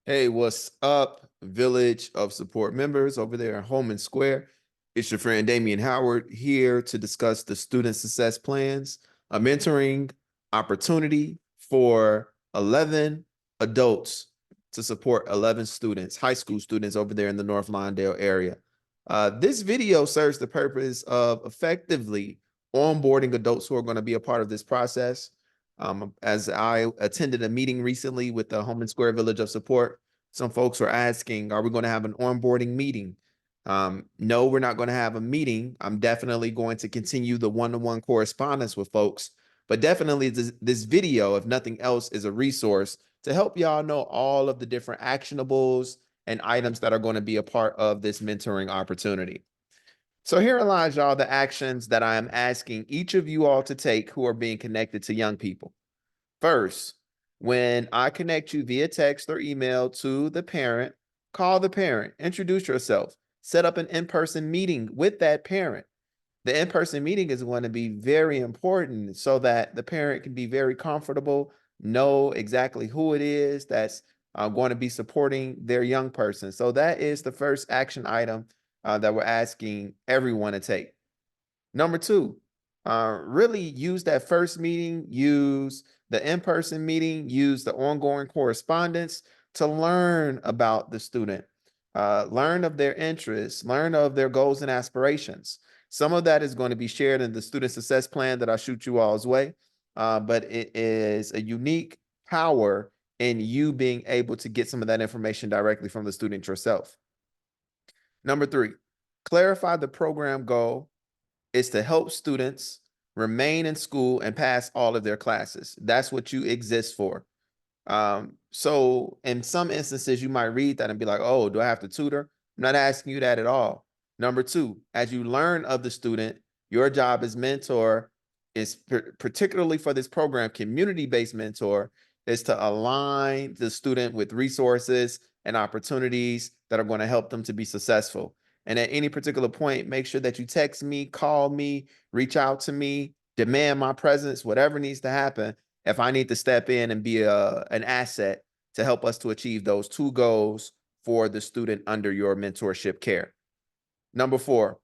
Hey, what's up, Village of Support members over there in Holman Square? It's your friend Damian Howard here to discuss the student success plans, a mentoring opportunity for 11 adults to support 11 students, high school students over there in the North Lawndale area. This video serves the purpose of effectively onboarding adults who are going to be a part of this process. As I attended a meeting recently with the Holman Square Village of Support, some folks were asking, are we going to have an onboarding meeting? No, we're not going to have a meeting. I'm definitely going to continue the one-to-one correspondence with folks, but definitely this video, if nothing else, is a resource to help y'all know all of the different actionables and items that are going to be a part of this mentoring opportunity. So here lies, y'all, the actions that I am asking each of you all to take who are being connected to young people. First, when I connect you via text or email to the parent, call the parent, introduce yourself, set up an in-person meeting with that parent. The in-person meeting is going to be very important so that the parent can be very comfortable, know exactly who it is that's going to be supporting their young person. So that is the first action item that we're asking everyone to take. Number two, really use that first meeting, use the in-person meeting, use the ongoing correspondence to learn about the student, learn of their interests, learn of their goals and aspirations. Some of that is going to be shared in the student success plan that I shoot you all's way, but it is a unique power in you being able to get some of that information directly from the student yourself. Number three, clarify the program goal is to help students remain in school and pass all of their classes. That's what you exist for. So in some instances, you might read that and be like, oh, do I have to tutor? I'm not asking you that at all. Number two, as you learn of the student, your job as mentor is particularly for this program, community-based mentor, is to align the student with resources and opportunities that are going to help them to be successful. And at any particular point, make sure that you text me, call me, reach out to me, demand my presence, whatever needs to happen if I need to step in and be an asset to help us to achieve those two goals for the student under your mentorship care. Number four,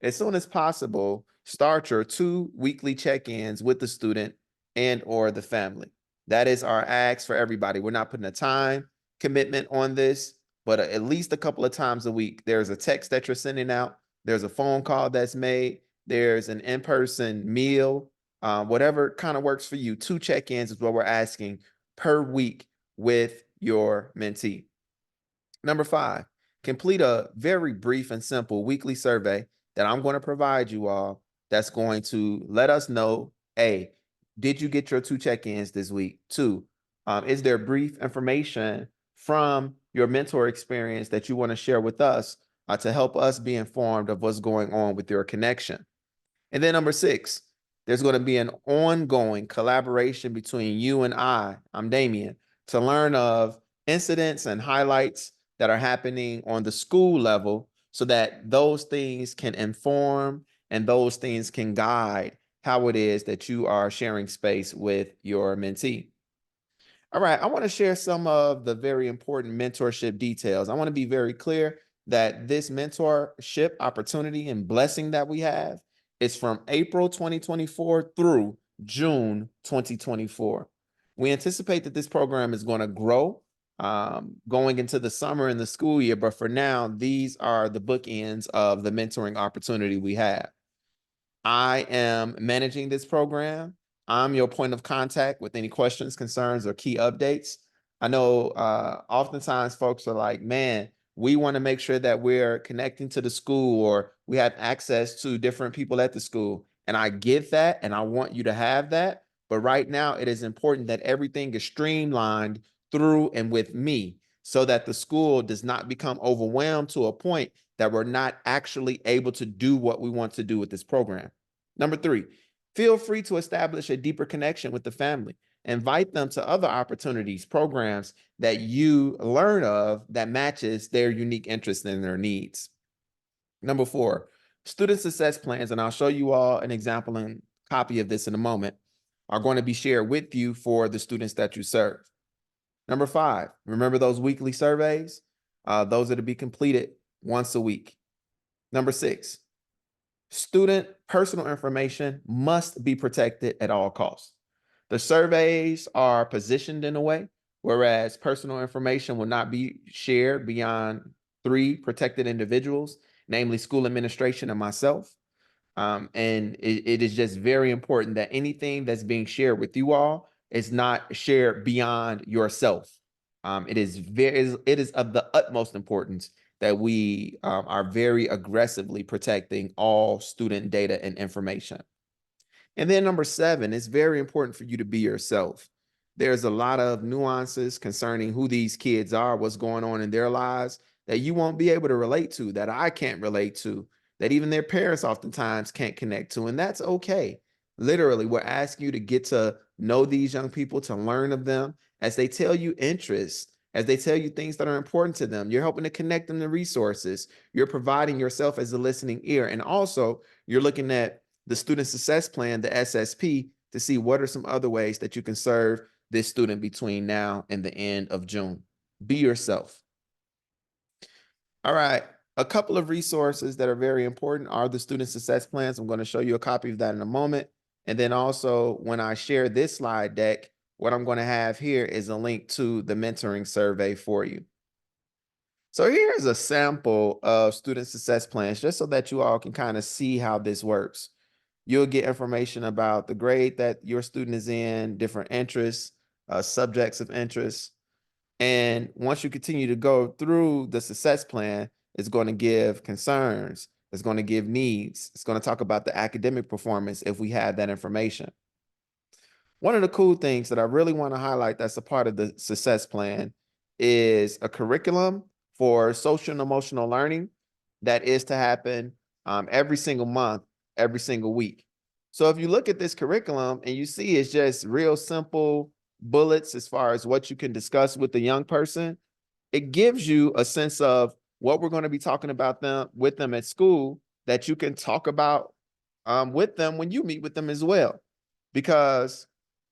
as soon as possible, start your 2 weekly check-ins with the student and or the family. That is our ask for everybody. We're not putting a time commitment on this, but at least a couple of times a week. There's a text that you're sending out. There's a phone call that's made. There's an in-person meal, whatever kind of works for you. 2 check-ins is what we're asking per week with your mentee. Number five, complete a very brief and simple weekly survey that I'm going to provide you all that's going to let us know, A, did you get your 2 check-ins this week? 2, is there brief information from your mentor experience that you want to share with us to help us be informed of what's going on with your connection? And then number 6, there's going to be an ongoing collaboration between you and I'm Damian, to learn of incidents and highlights that are happening on the school level so that those things can inform and those things can guide how it is that you are sharing space with your mentee. All right, I want to share some of the very important mentorship details. I want to be very clear that this mentorship opportunity and blessing that we have is from April 2024 through June 2024. We anticipate that this program is going to grow going into the summer and the school year, but for now, these are the bookends of the mentoring opportunity we have. I am managing this program. I'm your point of contact with any questions, concerns, or key updates. I know oftentimes folks are like, man, we want to make sure that we're connecting to the school or we have access to different people at the school. And I get that, and I want you to have that. But right now, it is important that everything is streamlined through and with me so that the school does not become overwhelmed to a point that we're not actually able to do what we want to do with this program. Number 3, feel free to establish a deeper connection with the family. Invite them to other opportunities, programs that you learn of that matches their unique interests and their needs. Number 4, student success plans, and I'll show you all an example and copy of this in a moment, are going to be shared with you for the students that you serve. Number 5, remember those weekly surveys? Those are to be completed once a week. Number 6, student personal information must be protected at all costs. The surveys are positioned in a way whereas personal information will not be shared beyond 3 protected individuals, namely school administration and myself. And it is just very important that anything that's being shared with you all is not shared beyond yourself. It is of the utmost importance that we are very aggressively protecting all student data and information. And then number 7, it's very important for you to be yourself. There's a lot of nuances concerning who these kids are, what's going on in their lives that you won't be able to relate to, that I can't relate to, that even their parents oftentimes can't connect to. And that's okay. Literally, we're asking you to get to know these young people, to learn of them as they tell you interests, as they tell you things that are important to them. You're helping to connect them to resources. You're providing yourself as a listening ear. And also, you're looking at the student success plan, the SSP, to see what are some other ways that you can serve this student between now and the end of June. Be yourself. All right. A couple of resources that are very important are the student success plans. I'm going to show you a copy of that in a moment. And then also when I share this slide deck, what I'm going to have here is a link to the mentoring survey for you. So here's a sample of student success plans, just so that you all can kind of see how this works. You'll get information about the grade that your student is in, different interests, subjects of interest. And once you continue to go through the success plan, it's going to give concerns, it's going to give needs, it's going to talk about the academic performance if we have that information. One of the cool things that I really want to highlight that's a part of the success plan is a curriculum for social and emotional learning that is to happen every single month, every single week. So if you look at this curriculum and you see it's just real simple bullets as far as what you can discuss with the young person, it gives you a sense of what we're going to be talking about with them at school that you can talk about with them when you meet with them as well. Because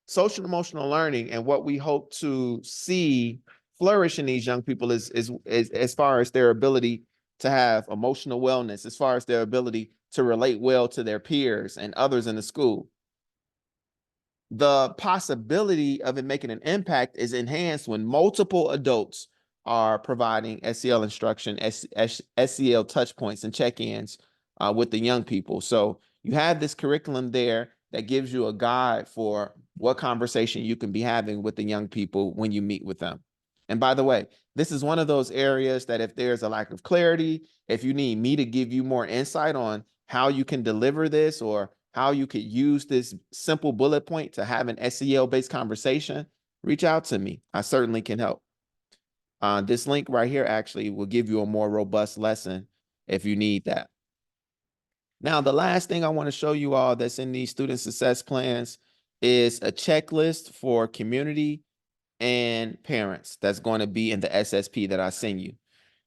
social emotional learning and what we hope to see flourish in these young people is as far as their ability to have emotional wellness, as far as their ability to relate well to their peers and others in the school. The possibility of it making an impact is enhanced when multiple adults are providing SEL instruction, SEL touch points and check-ins with the young people. So you have this curriculum there that gives you a guide for what conversation you can be having with the young people when you meet with them. And by the way, this is one of those areas that if there's a lack of clarity, if you need me to give you more insight on how you can deliver this or how you could use this simple bullet point to have an SEL-based conversation, reach out to me. I certainly can help. This link right here actually will give you a more robust lesson if you need that. Now, the last thing I want to show you all that's in these student success plans is a checklist for community and parents that's going to be in the SSP that I send you.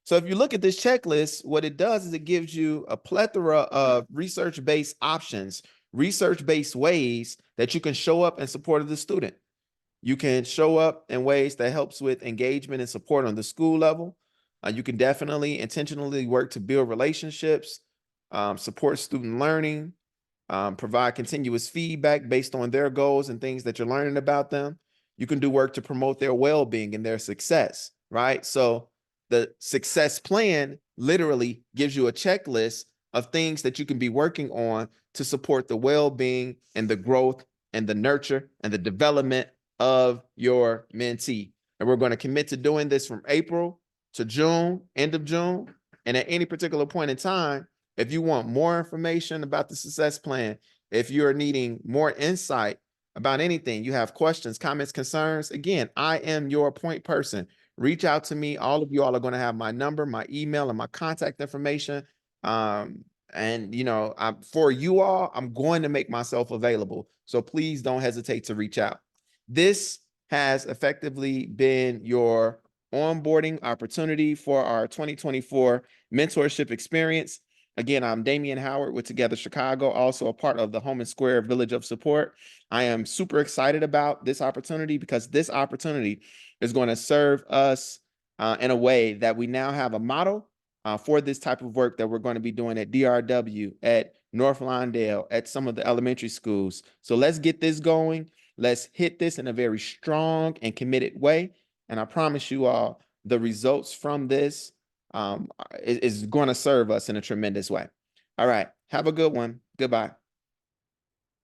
So if you look at this checklist, what it does is it gives you a plethora of research-based options, research-based ways that you can show up in support of the student. You can show up in ways that helps with engagement and support on the school level. You can definitely intentionally work to build relationships, support student learning, provide continuous feedback based on their goals and things that you're learning about them. You can do work to promote their well-being and their success, right? So the success plan literally gives you a checklist of things that you can be working on to support the well-being and the growth and the nurture and the development of your mentee. And we're going to commit to doing this from April to June, end of June. And at any particular point in time, if you want more information about the success plan, if you're needing more insight about anything, you have questions, comments, concerns, again, I am your point person. Reach out to me. All of you all are going to have my number, my email, and my contact information. And you know, for you all, I'm going to make myself available. So please don't hesitate to reach out. This has effectively been your onboarding opportunity for our 2024 mentorship experience. Again, I'm Damian Howard with Together Chicago, also a part of the Home and Square Village of Support. I am super excited about this opportunity because this opportunity is going to serve us in a way that we now have a model for this type of work that we're going to be doing at DRW, at North Lawndale, at some of the elementary schools. So let's get this going. Let's hit this in a very strong and committed way. And I promise you all, the results from this is going to serve us in a tremendous way. All right. Have a good one. Goodbye.